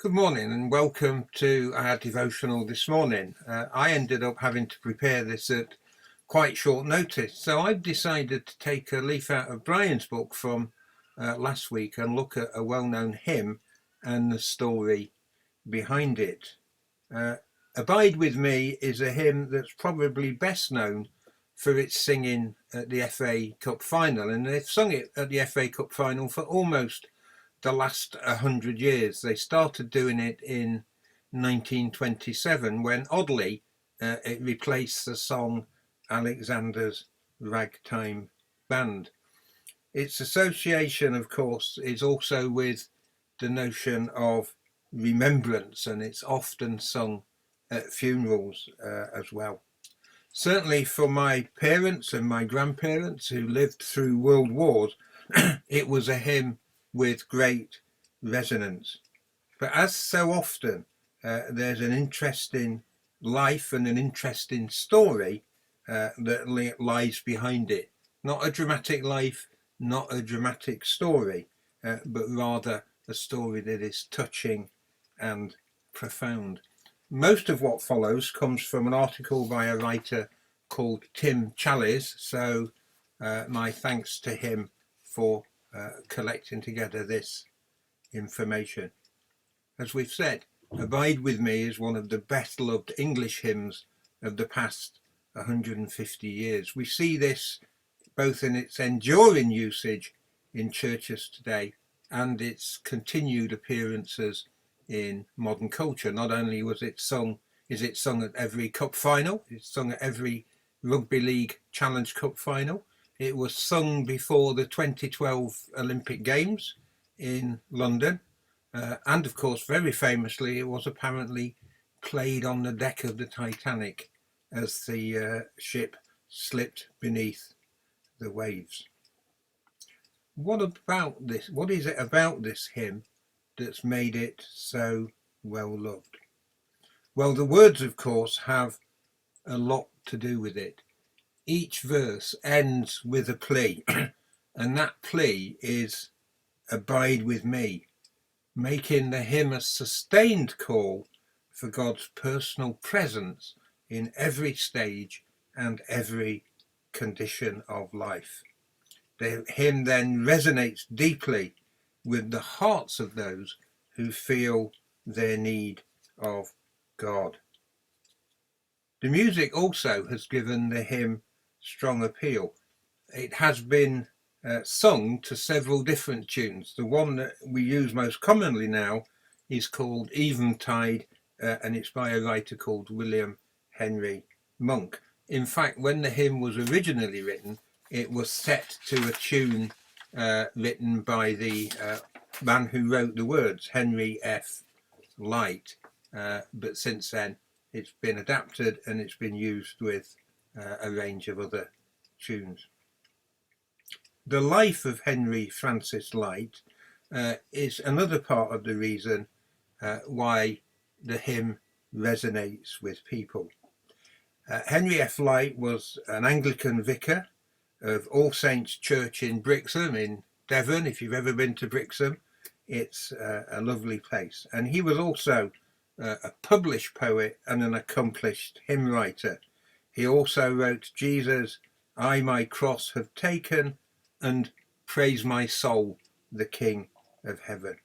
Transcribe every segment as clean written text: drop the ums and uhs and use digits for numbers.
Good morning and welcome to our devotional this morning. I ended up having to prepare this at quite short notice, so I've decided to take a leaf out of Brian's book from last week and look at a well-known hymn and the story behind it. Abide With Me is a hymn that's probably best known for its singing at the FA Cup final, and they've sung it at the FA Cup final for almost the last 100 years. They started doing it in 1927 when, oddly, it replaced the song Alexander's Ragtime Band. Its association, of course, is also with the notion of remembrance, and it's often sung at funerals as well. Certainly for my parents and my grandparents who lived through world wars, it was a hymn with great resonance. But as so often, there's an interesting life and an interesting story that lies behind it. Not a dramatic life, not a dramatic story, but rather a story that is touching and profound. Most of what follows comes from an article by a writer called Tim Challies, so my thanks to him for collecting together this information. As we've said, Abide With Me is one of the best loved English hymns of the past 150 years. We see this both in its enduring usage in churches today and its continued appearances in modern culture. Not only is it sung at every cup final, it's sung at every Rugby League Challenge Cup final. It was sung before the 2012 Olympic Games in London. And of course, very famously, it was apparently played on the deck of the Titanic as the ship slipped beneath the waves. What is it about this hymn that's made it so well loved? Well, the words, of course, have a lot to do with it. Each verse ends with a plea, and that plea is abide with me, making the hymn a sustained call for God's personal presence in every stage and every condition of life. The hymn then resonates deeply with the hearts of those who feel their need of God. The music also has given the hymn strong appeal. It has been sung to several different tunes. The one that we use most commonly now is called Eventide, and it's by a writer called William Henry Monk. In fact, when the hymn was originally written, it was set to a tune written by the man who wrote the words, Henry F. Light. But since then, it's been adapted and it's been used with a range of other tunes. The life of Henry Francis Light is another part of the reason why the hymn resonates with people. Henry F. Light was an Anglican vicar of All Saints Church in Brixham in Devon. If you've ever been to Brixham, it's a lovely place. And he was also a published poet and an accomplished hymn writer. He also wrote Jesus, I my cross have taken, and Praise my soul, the King of heaven.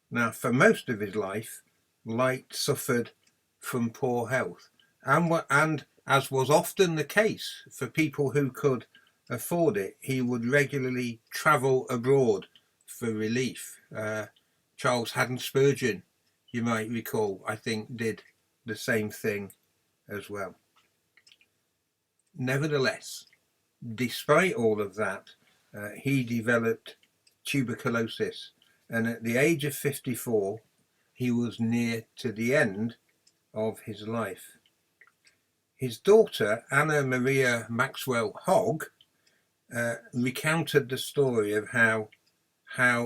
Now, for most of his life, Light suffered from poor health, and as was often the case for people who could afford it, he would regularly travel abroad for relief. Charles Haddon Spurgeon, you might recall, I think did the same thing as well. Nevertheless, despite all of that, he developed tuberculosis, and at the age of 54, he was near to the end of his life. His daughter, Anna Maria Maxwell Hogg, recounted the story of how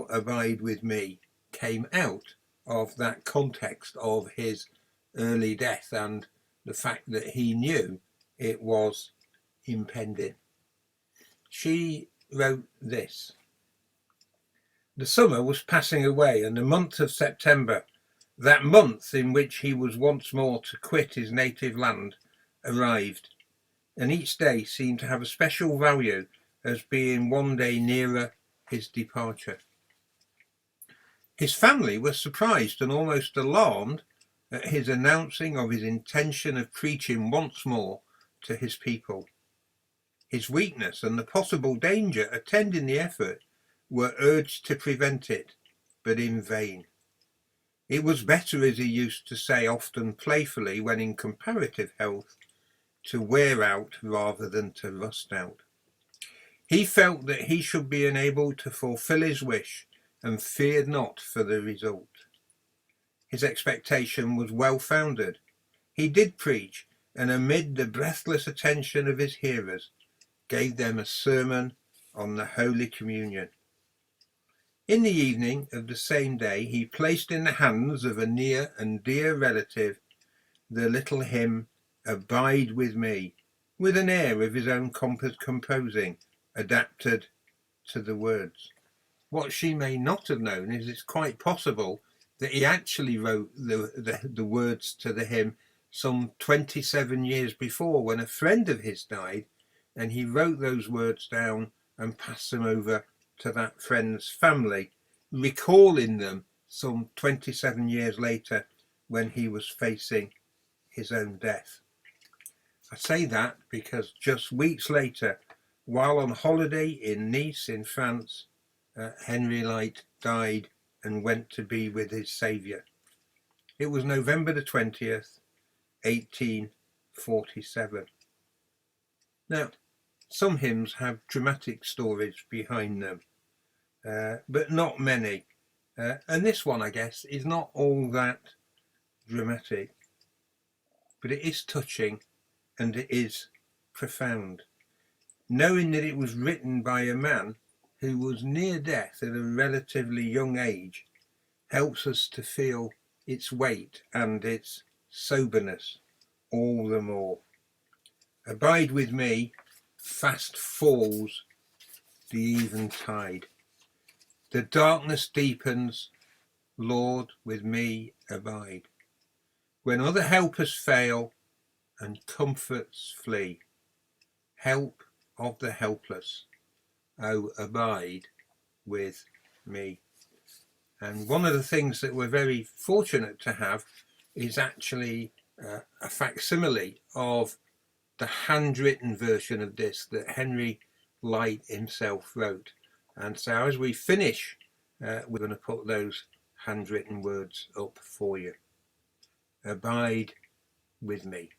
Abide With Me came out of that context of his early death and the fact that he knew it was impending. She wrote this: The summer was passing away and the month of September That month in which he was once more to quit his native land arrived, and each day seemed to have a special value as being one day nearer his departure. His family was surprised and almost alarmed at his announcing of his intention of preaching once more to his people. His weakness and the possible danger attending the effort were urged to prevent it, but in vain. It was better, as he used to say often playfully when in comparative health, to wear out rather than to rust out. He felt that he should be enabled to fulfill his wish and feared not for the result. His expectation was well founded. He did preach, and amid the breathless attention of his hearers, gave them a sermon on the Holy Communion. In the evening of the same day, he placed in the hands of a near and dear relative the little hymn, Abide with Me, with an air of his own composing, adapted to the words. What she may not have known is it's quite possible that he actually wrote the words to the hymn some 27 years before, when a friend of his died, and he wrote those words down and passed them over to that friend's family, recalling them some 27 years later when he was facing his own death. I say that because just weeks later, while on holiday in Nice in France, Henry Light died and went to be with his Saviour. It was November the 20th, 1847. Now, some hymns have dramatic stories behind them, but not many. And this one, I guess, is not all that dramatic, but it is touching and it is profound. Knowing that it was written by a man who was near death at a relatively young age helps us to feel its weight and its soberness all the more. Abide with me, fast falls the eventide. The darkness deepens, Lord, with me abide. When other helpers fail and comforts flee, help of the helpless, oh, abide with me. And one of the things that we're very fortunate to have is actually a facsimile of the handwritten version of this that Henry Light himself wrote. And so as we finish, we're going to put those handwritten words up for you. Abide with me.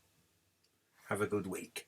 Have a good week.